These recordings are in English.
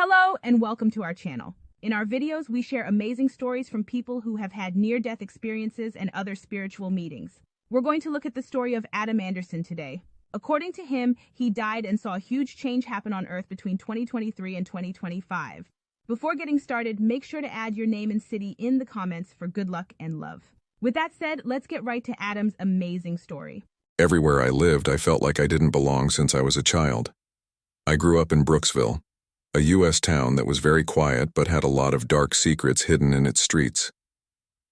Hello and welcome to our channel. In our videos, we share amazing stories from people who have had near-death experiences and other spiritual meetings. We're going to look at the story of Adam Anderson today. According to him, he died and saw a huge change happen on Earth between 2023 and 2025. Before getting started, make sure to add your name and city in the comments for good luck and love. With that said, let's get right to Adam's amazing story. Everywhere I lived, I felt like I didn't belong since I was a child. I grew up in Brooksville, a U.S. town that was very quiet but had a lot of dark secrets hidden in its streets.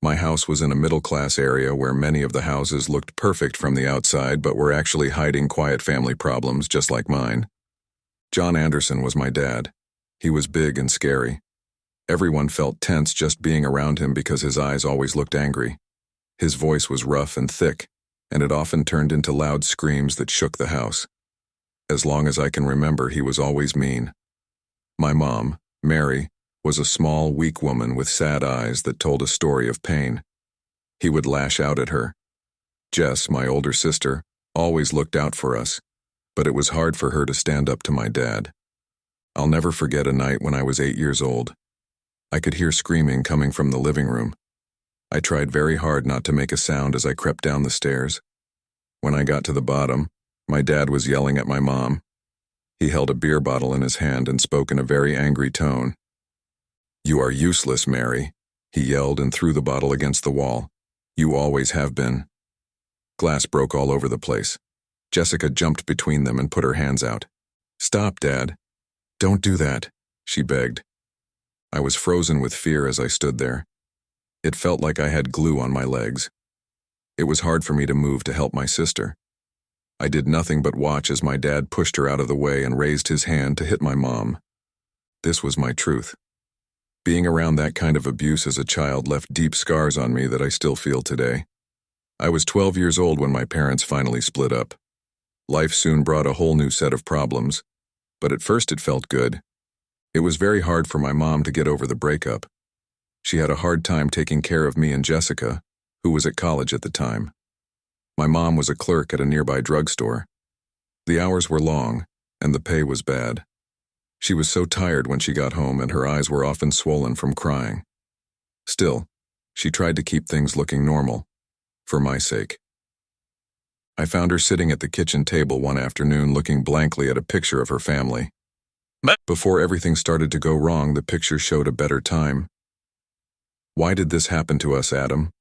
My house was in a middle-class area where many of the houses looked perfect from the outside but were actually hiding quiet family problems just like mine. John Anderson was my dad. He was big and scary. Everyone felt tense just being around him because his eyes always looked angry. His voice was rough and thick, and it often turned into loud screams that shook the house. As long as I can remember, he was always mean. My mom, Mary, was a small, weak woman with sad eyes that told a story of pain. He would lash out at her. Jess, my older sister, always looked out for us, but it was hard for her to stand up to my dad. I'll never forget a night when I was 8 years old. I could hear screaming coming from the living room. I tried very hard not to make a sound as I crept down the stairs. When I got to the bottom, my dad was yelling at my mom. He held a beer bottle in his hand and spoke in a very angry tone. "You are useless, Mary," he yelled and threw the bottle against the wall. "You always have been." Glass broke all over the place. Jessica jumped between them and put her hands out. "Stop, Dad. Don't do that," she begged. I was frozen with fear as I stood there. It felt like I had glue on my legs. It was hard for me to move to help my sister. I did nothing but watch as my dad pushed her out of the way and raised his hand to hit my mom. This was my truth. Being around that kind of abuse as a child left deep scars on me that I still feel today. I was 12 years old when my parents finally split up. Life soon brought a whole new set of problems, but at first it felt good. It was very hard for my mom to get over the breakup. She had a hard time taking care of me and Jessica, who was at college at the time. My mom was a clerk at a nearby drugstore. The hours were long, and the pay was bad. She was so tired when she got home, and her eyes were often swollen from crying. Still, she tried to keep things looking normal, for my sake. I found her sitting at the kitchen table one afternoon looking blankly at a picture of her family. Before everything started to go wrong, the picture showed a better time. "Why did this happen to us, Adam?"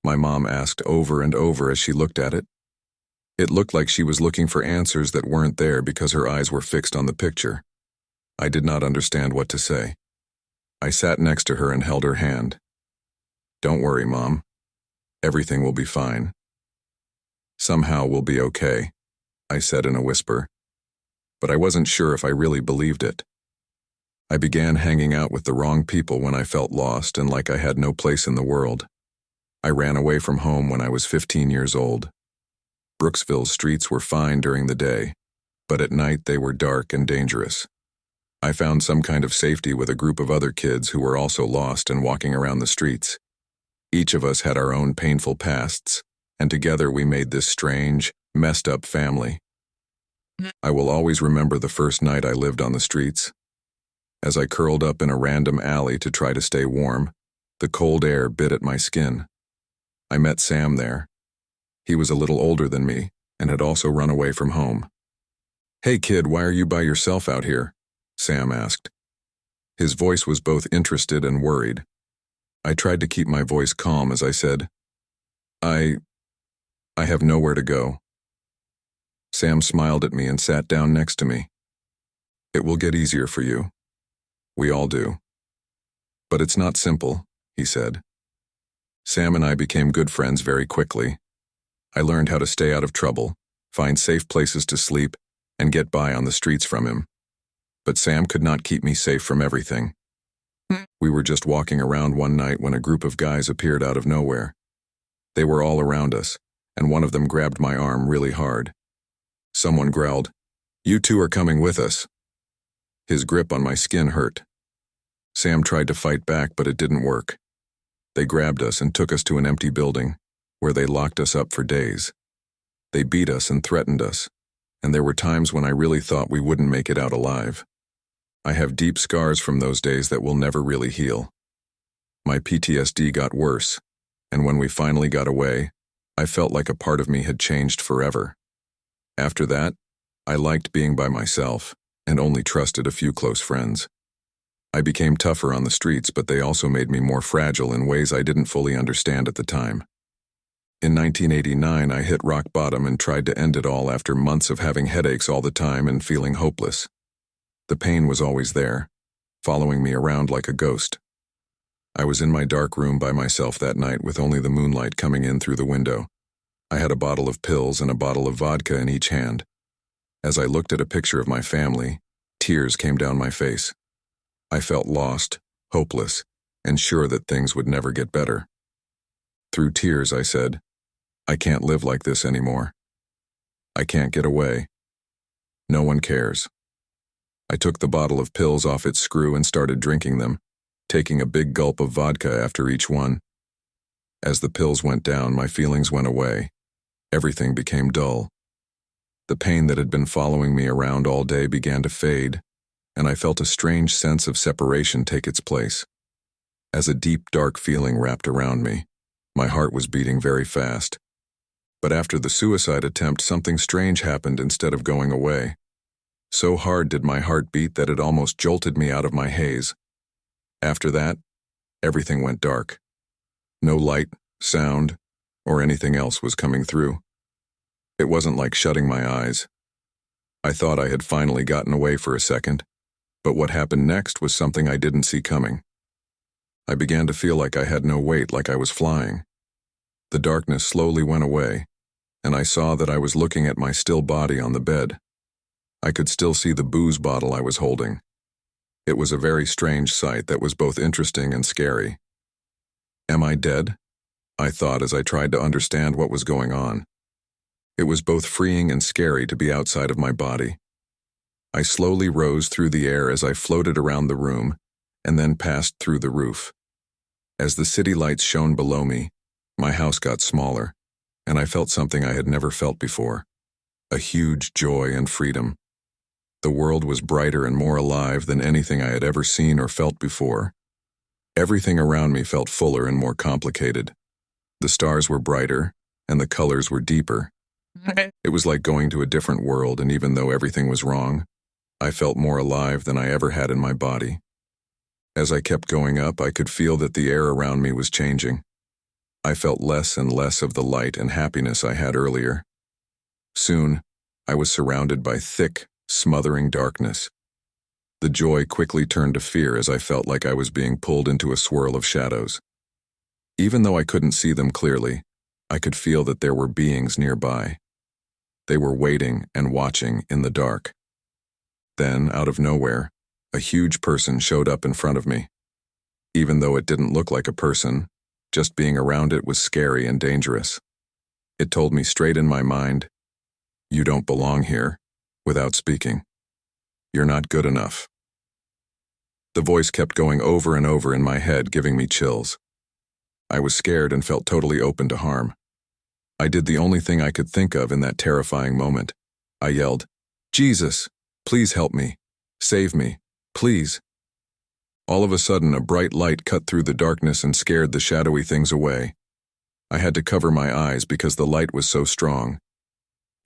my mom asked over and over as she looked at it. It looked like she was looking for answers that weren't there because her eyes were fixed on the picture. I did not understand what to say. I sat next to her and held her hand. "Don't worry, Mom. Everything will be fine. Somehow we'll be okay," I said in a whisper. But I wasn't sure if I really believed it. I began hanging out with the wrong people when I felt lost and like I had no place in the world. I ran away from home when I was 15 years old. Brooksville's streets were fine during the day, but at night they were dark and dangerous. I found some kind of safety with a group of other kids who were also lost and walking around the streets. Each of us had our own painful pasts, and together we made this strange, messed up family. I will always remember the first night I lived on the streets. As I curled up in a random alley to try to stay warm, the cold air bit at my skin. I met Sam there. He was a little older than me and had also run away from home. "Hey kid, why are you by yourself out here?" Sam asked. His voice was both interested and worried. I tried to keep my voice calm as I said, I have nowhere to go." Sam smiled at me and sat down next to me. "It will get easier for you. We all do. But it's not simple," he said. Sam and I became good friends very quickly. I learned how to stay out of trouble, find safe places to sleep, and get by on the streets from him. But Sam could not keep me safe from everything. We were just walking around one night when a group of guys appeared out of nowhere. They were all around us, and one of them grabbed my arm really hard. Someone growled, "You two are coming with us." His grip on my skin hurt. Sam tried to fight back, but it didn't work. They grabbed us and took us to an empty building, where they locked us up for days. They beat us and threatened us, and there were times when I really thought we wouldn't make it out alive. I have deep scars from those days that will never really heal. My PTSD got worse, and when we finally got away, I felt like a part of me had changed forever. After that, I liked being by myself and only trusted a few close friends. I became tougher on the streets, but they also made me more fragile in ways I didn't fully understand at the time. In 1989, I hit rock bottom and tried to end it all after months of having headaches all the time and feeling hopeless. The pain was always there, following me around like a ghost. I was in my dark room by myself that night with only the moonlight coming in through the window. I had a bottle of pills and a bottle of vodka in each hand. As I looked at a picture of my family, tears came down my face. I felt lost, hopeless, and sure that things would never get better. Through tears, I said, "I can't live like this anymore. I can't get away. No one cares." I took the bottle of pills off its screw and started drinking them, taking a big gulp of vodka after each one. As the pills went down, my feelings went away. Everything became dull. The pain that had been following me around all day began to fade, and I felt a strange sense of separation take its place. As a deep, dark feeling wrapped around me, my heart was beating very fast. But after the suicide attempt, something strange happened instead of going away. So hard did my heart beat that it almost jolted me out of my haze. After that, everything went dark. No light, sound, or anything else was coming through. It wasn't like shutting my eyes. I thought I had finally gotten away for a second, but what happened next was something I didn't see coming. I began to feel like I had no weight, like I was flying. The darkness slowly went away, and I saw that I was looking at my still body on the bed. I could still see the booze bottle I was holding. It was a very strange sight that was both interesting and scary. Am I dead? I thought as I tried to understand what was going on. It was both freeing and scary to be outside of my body. I slowly rose through the air as I floated around the room and then passed through the roof. As the city lights shone below me, my house got smaller, and I felt something I had never felt before, a huge joy and freedom. The world was brighter and more alive than anything I had ever seen or felt before. Everything around me felt fuller and more complicated. The stars were brighter, and the colors were deeper. It was like going to a different world, and even though everything was wrong, I felt more alive than I ever had in my body. As I kept going up, I could feel that the air around me was changing. I felt less and less of the light and happiness I had earlier. Soon, I was surrounded by thick, smothering darkness. The joy quickly turned to fear as I felt like I was being pulled into a swirl of shadows. Even though I couldn't see them clearly, I could feel that there were beings nearby. They were waiting and watching in the dark. Then, out of nowhere, a huge person showed up in front of me. Even though it didn't look like a person, just being around it was scary and dangerous. It told me straight in my mind, "You don't belong here," without speaking. "You're not good enough." The voice kept going over and over in my head, giving me chills. I was scared and felt totally open to harm. I did the only thing I could think of in that terrifying moment. I yelled, "Jesus, please help me. Save me, please." All of a sudden, a bright light cut through the darkness and scared the shadowy things away. I had to cover my eyes because the light was so strong.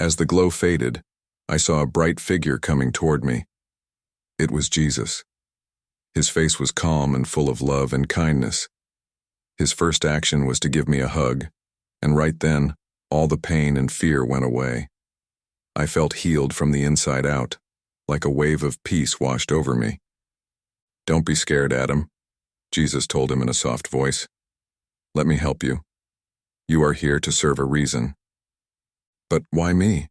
As the glow faded, I saw a bright figure coming toward me. It was Jesus. His face was calm and full of love and kindness. His first action was to give me a hug, and right then, all the pain and fear went away. I felt healed from the inside out, like a wave of peace washed over me. "Don't be scared, Adam," Jesus told him in a soft voice. "Let me help you. You are here to serve a reason." But why me?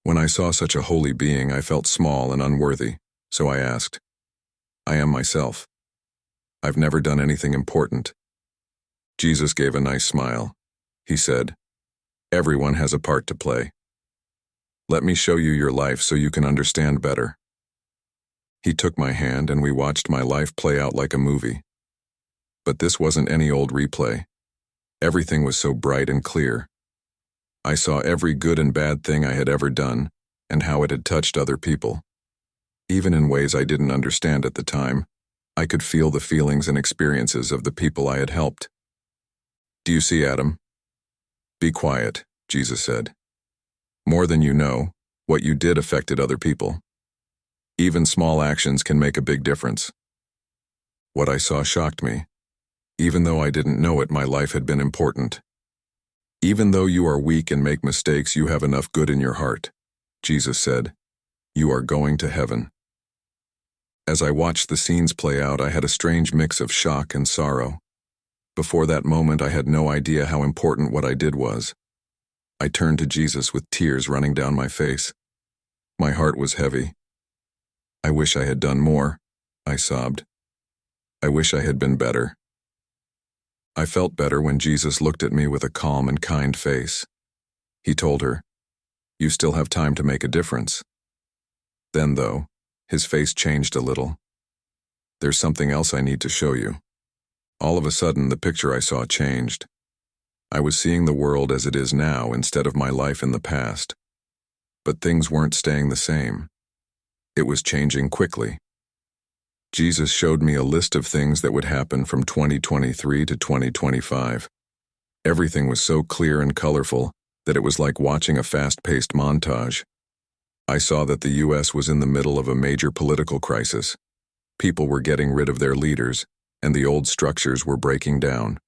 When I saw such a holy being, I felt small and unworthy, so I asked. "I am myself. I've never done anything important." Jesus gave a nice smile. He said, "Everyone has a part to play. Let me show you your life so you can understand better." He took my hand and we watched my life play out like a movie. But this wasn't any old replay. Everything was so bright and clear. I saw every good and bad thing I had ever done and how it had touched other people. Even in ways I didn't understand at the time, I could feel the feelings and experiences of the people I had helped. Do you see, Adam? Be quiet, Jesus said. More than you know, what you did affected other people. Even small actions can make a big difference. What I saw shocked me. Even though I didn't know it, my life had been important. Even though you are weak and make mistakes, you have enough good in your heart, Jesus said. You are going to heaven. As I watched the scenes play out, I had a strange mix of shock and sorrow. Before that moment, I had no idea how important what I did was. I turned to Jesus with tears running down my face. My heart was heavy. I wish I had done more, I sobbed. I wish I had been better. I felt better when Jesus looked at me with a calm and kind face. He told her, "You still have time to make a difference." Then, though, his face changed a little. "There's something else I need to show you." All of a sudden, the picture I saw changed. I was seeing the world as it is now instead of my life in the past. But things weren't staying the same. It was changing quickly. Jesus showed me a list of things that would happen from 2023 to 2025. Everything was so clear and colorful that it was like watching a fast-paced montage. I saw that the U.S. was in the middle of a major political crisis. People were getting rid of their leaders, and the old structures were breaking down.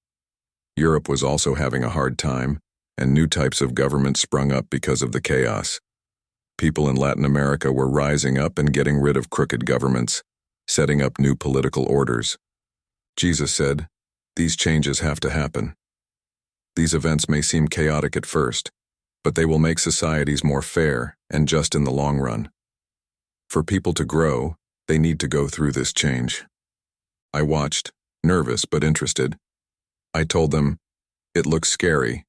Europe was also having a hard time, and new types of government sprung up because of the chaos. People in Latin America were rising up and getting rid of crooked governments, setting up new political orders. Jesus said, "These changes have to happen. These events may seem chaotic at first, but they will make societies more fair and just in the long run. For people to grow, they need to go through this change." I watched, nervous but interested. I told them, "It looks scary,"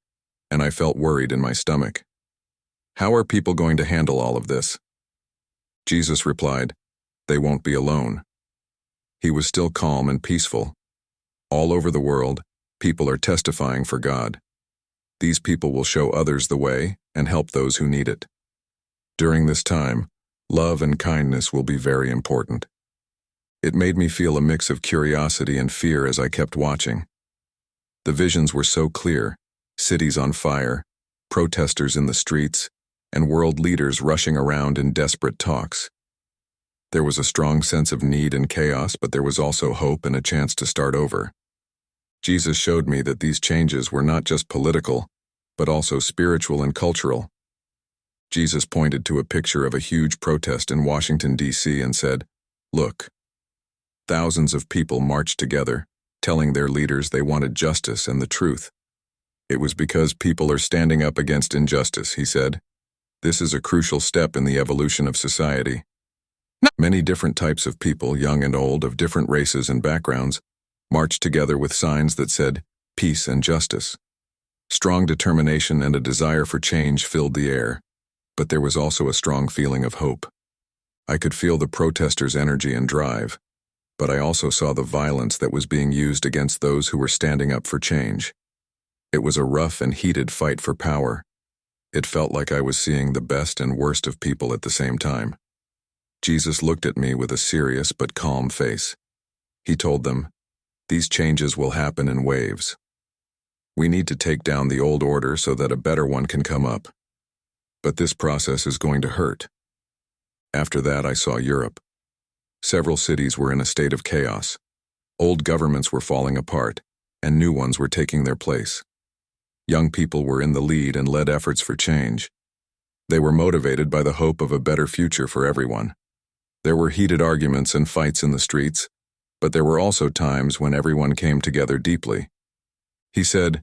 and I felt worried in my stomach. "How are people going to handle all of this?" Jesus replied, "They won't be alone." He was still calm and peaceful. All over the world, people are testifying for God. These people will show others the way and help those who need it. During this time, love and kindness will be very important. It made me feel a mix of curiosity and fear as I kept watching. The visions were so clear: cities on fire, protesters in the streets, and world leaders rushing around in desperate talks. There was a strong sense of need and chaos, but there was also hope and a chance to start over. Jesus showed me that these changes were not just political, but also spiritual and cultural. Jesus pointed to a picture of a huge protest in Washington, D.C. and said, "Look." Thousands of people marched together, telling their leaders they wanted justice and the truth. "It was because people are standing up against injustice," he said. "This is a crucial step in the evolution of society." Many different types of people, young and old, of different races and backgrounds, marched together with signs that said, "Peace and justice." Strong determination and a desire for change filled the air, but there was also a strong feeling of hope. I could feel the protesters' energy and drive, but I also saw the violence that was being used against those who were standing up for change. It was a rough and heated fight for power. It felt like I was seeing the best and worst of people at the same time. Jesus looked at me with a serious but calm face. He told them, "These changes will happen in waves. We need to take down the old order so that a better one can come up. But this process is going to hurt." After that, I saw Europe. Several cities were in a state of chaos. Old governments were falling apart, and new ones were taking their place. Young people were in the lead and led efforts for change. They were motivated by the hope of a better future for everyone. There were heated arguments and fights in the streets, but there were also times when everyone came together deeply. He said,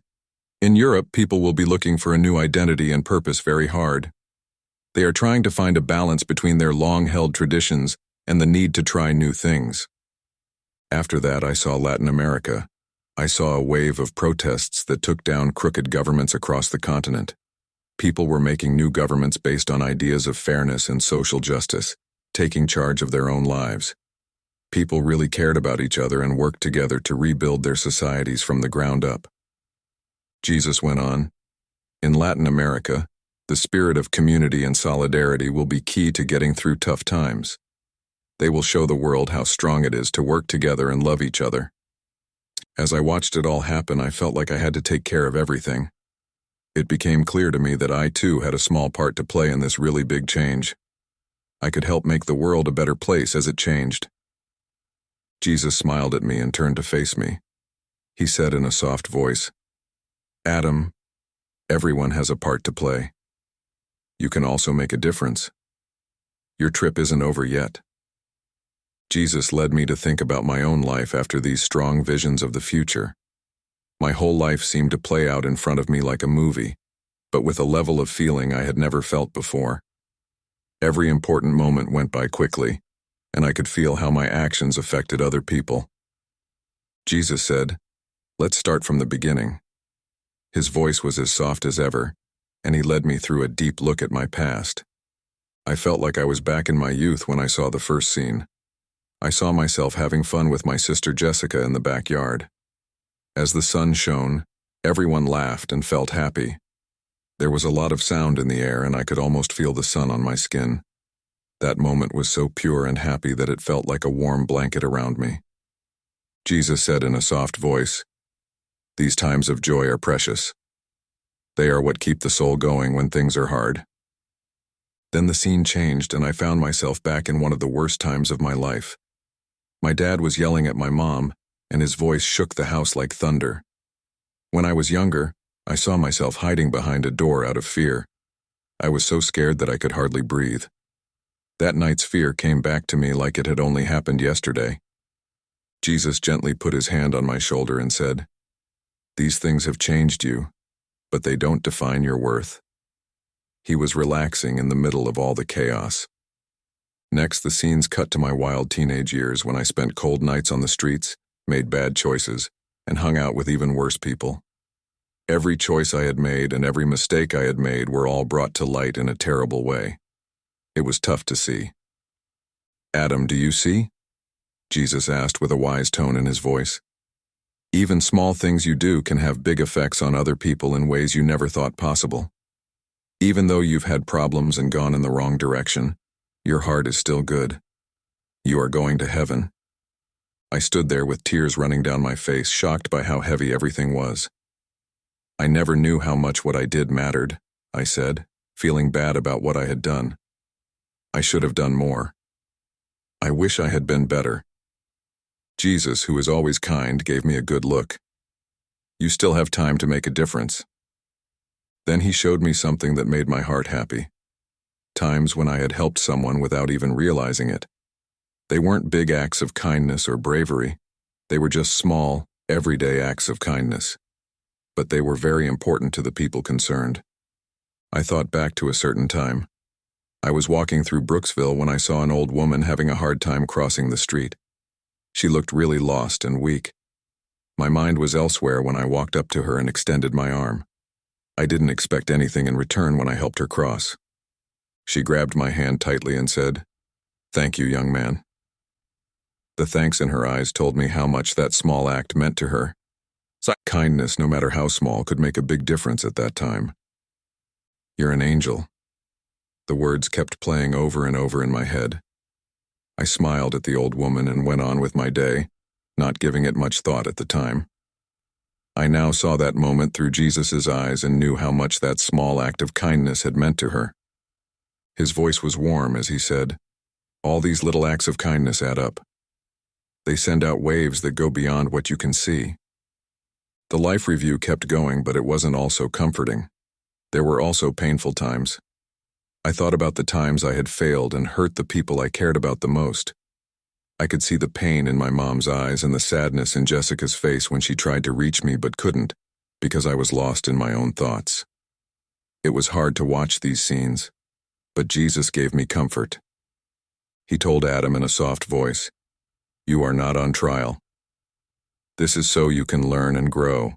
"In Europe, people will be looking for a new identity and purpose very hard. They are trying to find a balance between their long-held traditions and the need to try new things." After that, I saw Latin America. I saw a wave of protests that took down crooked governments across the continent. People were making new governments based on ideas of fairness and social justice, taking charge of their own lives. People really cared about each other and worked together to rebuild their societies from the ground up. Jesus went on, "In Latin America, the spirit of community and solidarity will be key to getting through tough times. They will show the world how strong it is to work together and love each other. As I watched it all happen, I felt like I had to take care of everything. It became clear to me that I too had a small part to play in this really big change. I could help make the world a better place as it changed. Jesus smiled at me and turned to face me. He said in a soft voice, "Adam, everyone has a part to play. You can also make a difference. Your trip isn't over yet." Jesus led me to think about my own life after these strong visions of the future. My whole life seemed to play out in front of me like a movie, but with a level of feeling I had never felt before. Every important moment went by quickly, and I could feel how my actions affected other people. Jesus said, "Let's start from the beginning." His voice was as soft as ever, and he led me through a deep look at my past. I felt like I was back in my youth when I saw the first scene. I saw myself having fun with my sister Jessica in the backyard. As the sun shone, everyone laughed and felt happy. There was a lot of sound in the air, and I could almost feel the sun on my skin. That moment was so pure and happy that it felt like a warm blanket around me. Jesus said in a soft voice, "These times of joy are precious. They are what keep the soul going when things are hard." Then the scene changed, and I found myself back in one of the worst times of my life. My dad was yelling at my mom, and his voice shook the house like thunder. When I was younger, I saw myself hiding behind a door out of fear. I was so scared that I could hardly breathe. That night's fear came back to me like it had only happened yesterday. Jesus gently put his hand on my shoulder and said, "These things have changed you, but they don't define your worth." He was relaxing in the middle of all the chaos. Next, the scenes cut to my wild teenage years when I spent cold nights on the streets, made bad choices, and hung out with even worse people. Every choice I had made and every mistake I had made were all brought to light in a terrible way. It was tough to see. "Adam, do you see?" Jesus asked with a wise tone in his voice. "Even small things you do can have big effects on other people in ways you never thought possible. Even though you've had problems and gone in the wrong direction, your heart is still good. You are going to heaven." I stood there with tears running down my face, shocked by how heavy everything was. "I never knew how much what I did mattered," I said, feeling bad about what I had done. "I should have done more. I wish I had been better." Jesus, who is always kind, gave me a good look. "You still have time to make a difference." Then he showed me something that made my heart happy. Times when I had helped someone without even realizing it. They weren't big acts of kindness or bravery. They were just small, everyday acts of kindness. But they were very important to the people concerned. I thought back to a certain time. I was walking through Brooksville when I saw an old woman having a hard time crossing the street. She looked really lost and weak. My mind was elsewhere when I walked up to her and extended my arm. I didn't expect anything in return when I helped her cross. She grabbed my hand tightly and said, "Thank you, young man." The thanks in her eyes told me how much that small act meant to her. Kindness, no matter how small, could make a big difference at that time. "You're an angel." The words kept playing over and over in my head. I smiled at the old woman and went on with my day, not giving it much thought at the time. I now saw that moment through Jesus' eyes and knew how much that small act of kindness had meant to her. His voice was warm as he said, "All these little acts of kindness add up. They send out waves that go beyond what you can see." The life review kept going, but it wasn't all so comforting. There were also painful times. I thought about the times I had failed and hurt the people I cared about the most. I could see the pain in my mom's eyes and the sadness in Jessica's face when she tried to reach me but couldn't, because I was lost in my own thoughts. It was hard to watch these scenes, but Jesus gave me comfort. He told Adam in a soft voice, "You are not on trial. This is so you can learn and grow."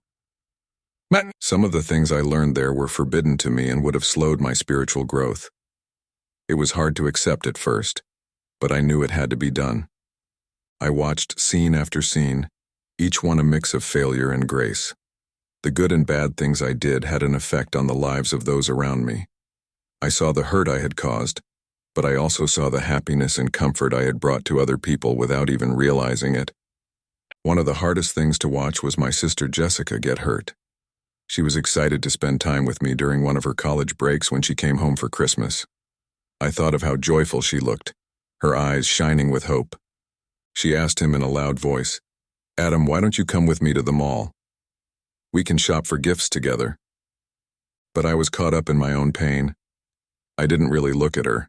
Some of the things I learned there were forbidden to me and would have slowed my spiritual growth. It was hard to accept at first, but I knew it had to be done. I watched scene after scene, each one a mix of failure and grace. The good and bad things I did had an effect on the lives of those around me. I saw the hurt I had caused, but I also saw the happiness and comfort I had brought to other people without even realizing it. One of the hardest things to watch was my sister Jessica get hurt. She was excited to spend time with me during one of her college breaks when she came home for Christmas. I thought of how joyful she looked, her eyes shining with hope. She asked him in a loud voice, "Adam, why don't you come with me to the mall? We can shop for gifts together." But I was caught up in my own pain. I didn't really look at her.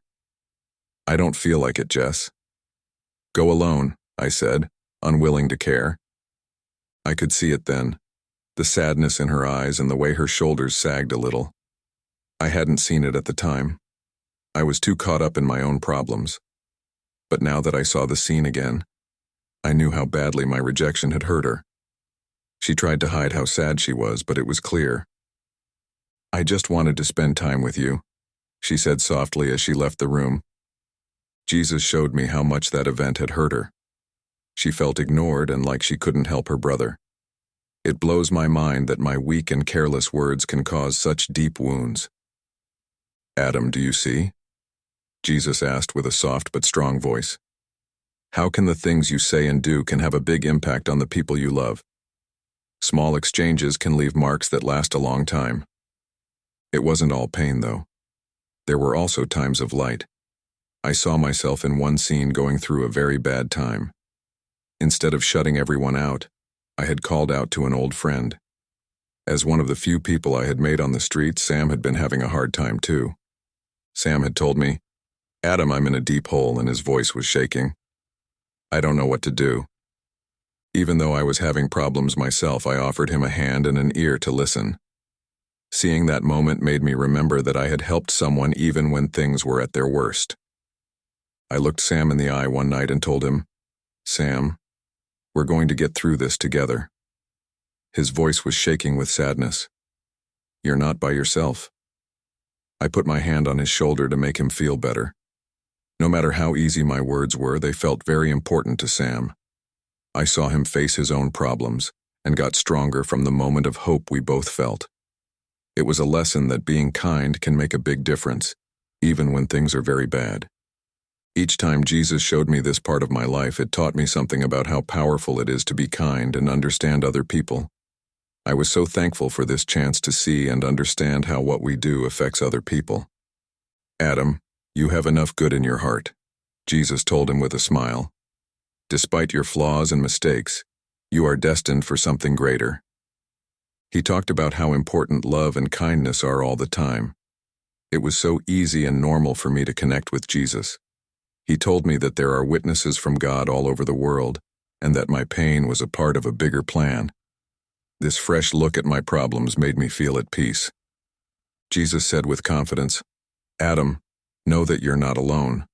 "I don't feel like it, Jess." "Go alone," I said, unwilling to care. I could see it then, the sadness in her eyes and the way her shoulders sagged a little. I hadn't seen it at the time. I was too caught up in my own problems. But now that I saw the scene again, I knew how badly my rejection had hurt her. She tried to hide how sad she was, but it was clear. "I just wanted to spend time with you," she said softly as she left the room. Jesus showed me how much that event had hurt her. She felt ignored and like she couldn't help her brother. It blows my mind that my weak and careless words can cause such deep wounds. "Adam, do you see?" Jesus asked with a soft but strong voice. "How can the things you say and do can have a big impact on the people you love? Small exchanges can leave marks that last a long time." It wasn't all pain, though. There were also times of light. I saw myself in one scene going through a very bad time. Instead of shutting everyone out, I had called out to an old friend. As one of the few people I had made on the street, Sam had been having a hard time too. Sam had told me, "Adam, I'm in a deep hole," and his voice was shaking. I don't know what to do. Even though I was having problems myself, I offered him a hand and an ear to listen. Seeing that moment made me remember that I had helped someone even when things were at their worst. I looked Sam in the eye one night and told him, "Sam, we're going to get through this together." His voice was shaking with sadness. "You're not by yourself." I put my hand on his shoulder to make him feel better. No matter how easy my words were, they felt very important to Sam. I saw him face his own problems and got stronger from the moment of hope we both felt. It was a lesson that being kind can make a big difference, even when things are very bad. Each time Jesus showed me this part of my life, it taught me something about how powerful it is to be kind and understand other people. I was so thankful for this chance to see and understand how what we do affects other people. "Adam, you have enough good in your heart," Jesus told him with a smile. "Despite your flaws and mistakes, you are destined for something greater." He talked about how important love and kindness are all the time. It was so easy and normal for me to connect with Jesus. He told me that there are witnesses from God all over the world, and that my pain was a part of a bigger plan. This fresh look at my problems made me feel at peace. Jesus said with confidence, "Adam, know that you're not alone.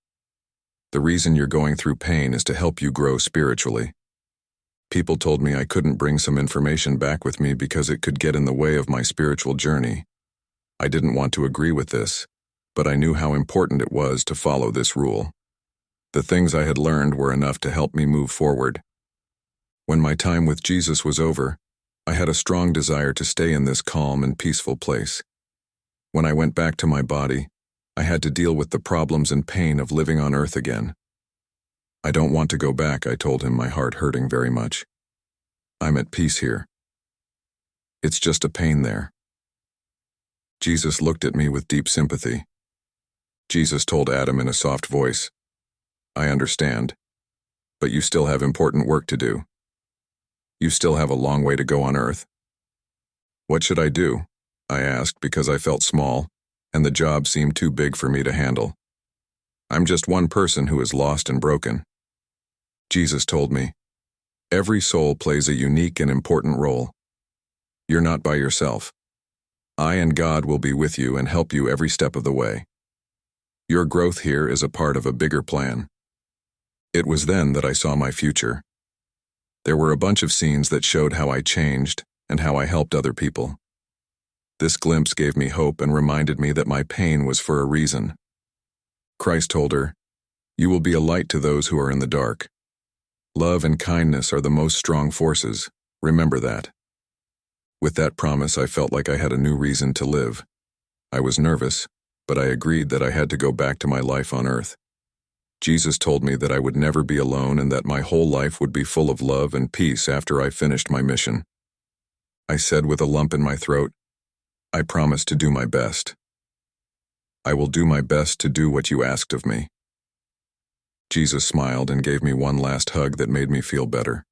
The reason you're going through pain is to help you grow spiritually." People told me I couldn't bring some information back with me because it could get in the way of my spiritual journey. I didn't want to agree with this, but I knew how important it was to follow this rule. The things I had learned were enough to help me move forward. When my time with Jesus was over, I had a strong desire to stay in this calm and peaceful place. When I went back to my body, I had to deal with the problems and pain of living on earth again. "I don't want to go back," I told him, my heart hurting very much. "I'm at peace here. It's just a pain there." Jesus looked at me with deep sympathy. Jesus told Adam in a soft voice, "I understand, but you still have important work to do. You still have a long way to go on earth." "What should I do?" I asked because I felt small, and the job seemed too big for me to handle. "I'm just one person who is lost and broken." Jesus told me, "Every soul plays a unique and important role. You're not by yourself. I and God will be with you and help you every step of the way. Your growth here is a part of a bigger plan." It was then that I saw my future. There were a bunch of scenes that showed how I changed and how I helped other people. This glimpse gave me hope and reminded me that my pain was for a reason. Christ told her, "You will be a light to those who are in the dark." Love and kindness are the most strong forces. Remember that. With that promise, I felt like I had a new reason to live. I was nervous, but I agreed that I had to go back to my life on earth. Jesus told me that I would never be alone and that my whole life would be full of love and peace after I finished my mission. I said with a lump in my throat, "I promise to do my best. I will do my best to do what you asked of me." Jesus smiled and gave me one last hug that made me feel better.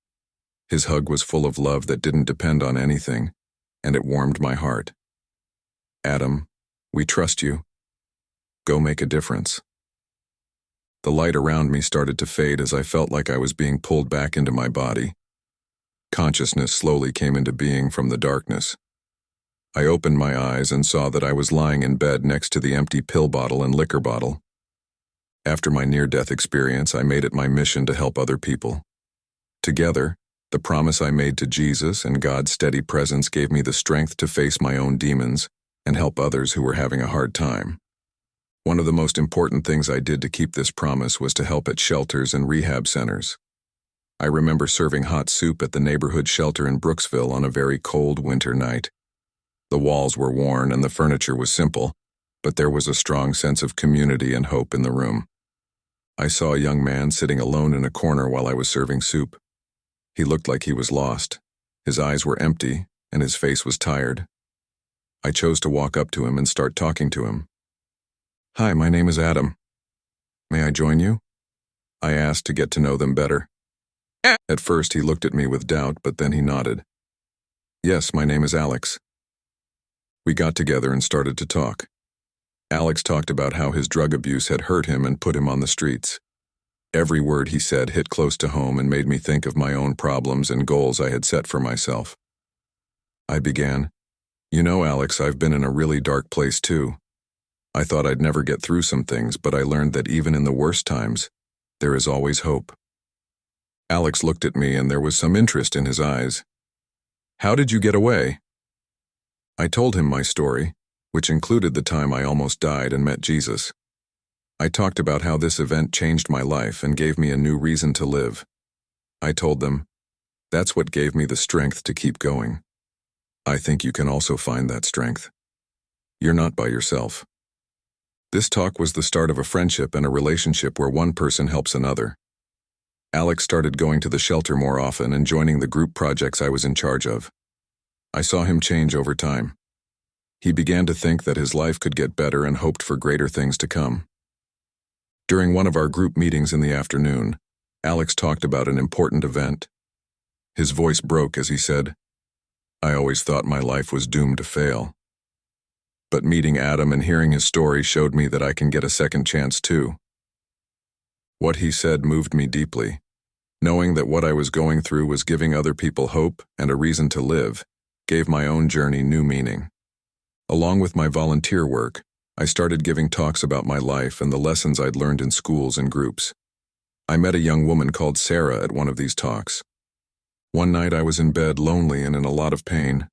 His hug was full of love that didn't depend on anything, and it warmed my heart. "Adam, we trust you. Go make a difference." The light around me started to fade as I felt like I was being pulled back into my body. Consciousness slowly came into being from the darkness. I opened my eyes and saw that I was lying in bed next to the empty pill bottle and liquor bottle. After my near-death experience, I made it my mission to help other people. Together, the promise I made to Jesus and God's steady presence gave me the strength to face my own demons and help others who were having a hard time. One of the most important things I did to keep this promise was to help at shelters and rehab centers. I remember serving hot soup at the neighborhood shelter in Brooksville on a very cold winter night. The walls were worn and the furniture was simple, but there was a strong sense of community and hope in the room. I saw a young man sitting alone in a corner while I was serving soup. He looked like he was lost. His eyes were empty, and his face was tired. I chose to walk up to him and start talking to him. "Hi, my name is Adam. May I join you?" I asked to get to know them better. At first he looked at me with doubt, but then he nodded. "Yes, my name is Alex." We got together and started to talk. Alex talked about how his drug abuse had hurt him and put him on the streets. Every word he said hit close to home and made me think of my own problems and goals I had set for myself. I began, "You know, Alex, I've been in a really dark place too. I thought I'd never get through some things, but I learned that even in the worst times, there is always hope." Alex looked at me and there was some interest in his eyes. "How did you get away?" I told him my story, which included the time I almost died and met Jesus. I talked about how this event changed my life and gave me a new reason to live. I told them, "That's what gave me the strength to keep going. I think you can also find that strength. You're not by yourself." This talk was the start of a friendship and a relationship where one person helps another. Alex started going to the shelter more often and joining the group projects I was in charge of. I saw him change over time. He began to think that his life could get better and hoped for greater things to come. During one of our group meetings in the afternoon, Alex talked about an important event. His voice broke as he said, "I always thought my life was doomed to fail. But meeting Adam and hearing his story showed me that I can get a second chance too." What he said moved me deeply. Knowing that what I was going through was giving other people hope and a reason to live, gave my own journey new meaning. Along with my volunteer work, I started giving talks about my life and the lessons I'd learned in schools and groups. I met a young woman called Sarah at one of these talks. One night I was in bed lonely and in a lot of pain.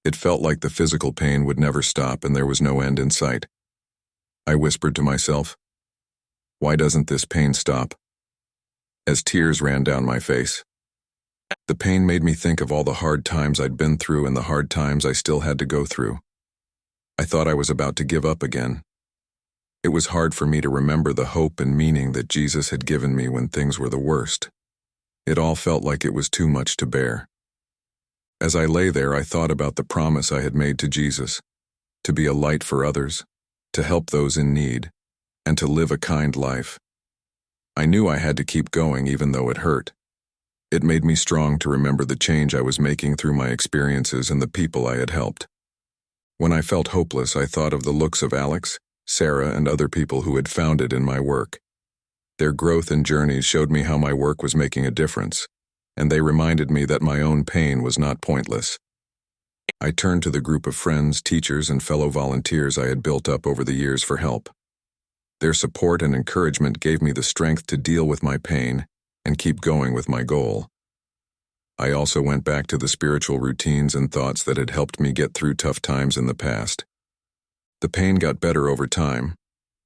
It felt like the physical pain would never stop and there was no end in sight. I whispered to myself, "Why doesn't this pain stop?" As tears ran down my face. The pain made me think of all the hard times I'd been through and the hard times I still had to go through. I thought I was about to give up again. It was hard for me to remember the hope and meaning that Jesus had given me when things were the worst. It all felt like it was too much to bear. As I lay there, I thought about the promise I had made to Jesus, to be a light for others, to help those in need, and to live a kind life. I knew I had to keep going even though it hurt. It made me strong to remember the change I was making through my experiences and the people I had helped. When I felt hopeless, I thought of the looks of Alex, Sarah, and other people who had found it in my work. Their growth and journeys showed me how my work was making a difference, and they reminded me that my own pain was not pointless. I turned to the group of friends, teachers, and fellow volunteers I had built up over the years for help. Their support and encouragement gave me the strength to deal with my pain and keep going with my goal. I also went back to the spiritual routines and thoughts that had helped me get through tough times in the past. The pain got better over time,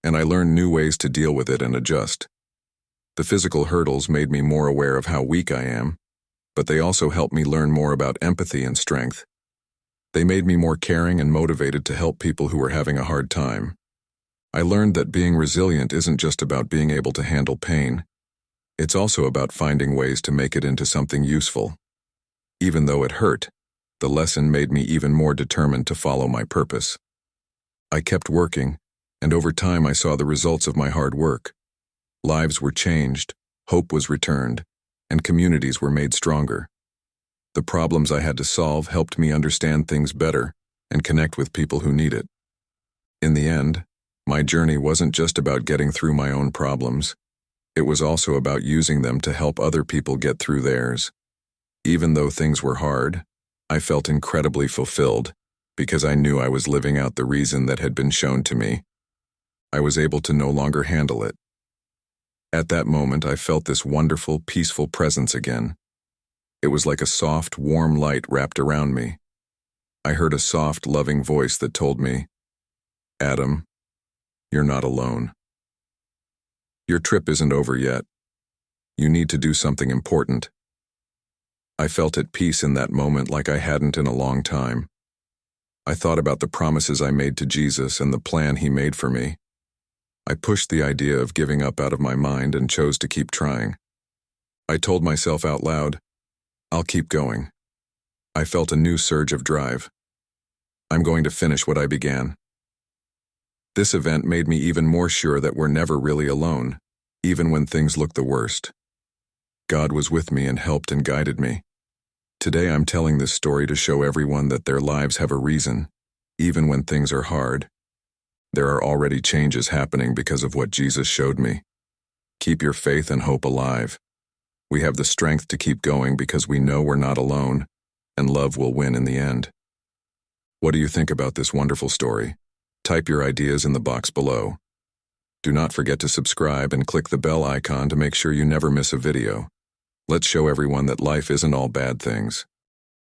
and I learned new ways to deal with it and adjust. The physical hurdles made me more aware of how weak I am, but they also helped me learn more about empathy and strength. They made me more caring and motivated to help people who were having a hard time. I learned that being resilient isn't just about being able to handle pain. It's also about finding ways to make it into something useful. Even though it hurt, the lesson made me even more determined to follow my purpose. I kept working, and over time I saw the results of my hard work. Lives were changed, hope was returned, and communities were made stronger. The problems I had to solve helped me understand things better and connect with people who need it. In the end, my journey wasn't just about getting through my own problems. It was also about using them to help other people get through theirs. Even though things were hard, I felt incredibly fulfilled because I knew I was living out the reason that had been shown to me. I was able to no longer handle it. At that moment, I felt this wonderful, peaceful presence again. It was like a soft, warm light wrapped around me. I heard a soft, loving voice that told me, "Adam, you're not alone. Your trip isn't over yet. You need to do something important." I felt at peace in that moment like I hadn't in a long time. I thought about the promises I made to Jesus and the plan he made for me. I pushed the idea of giving up out of my mind and chose to keep trying. I told myself out loud, "I'll keep going." I felt a new surge of drive. I'm going to finish what I began. This event made me even more sure that we're never really alone, even when things look the worst. God was with me and helped and guided me. Today I'm telling this story to show everyone that their lives have a reason, even when things are hard. There are already changes happening because of what Jesus showed me. Keep your faith and hope alive. We have the strength to keep going because we know we're not alone, and love will win in the end. What do you think about this wonderful story? Type your ideas in the box below. Do not forget to subscribe and click the bell icon to make sure you never miss a video. Let's show everyone that life isn't all bad things.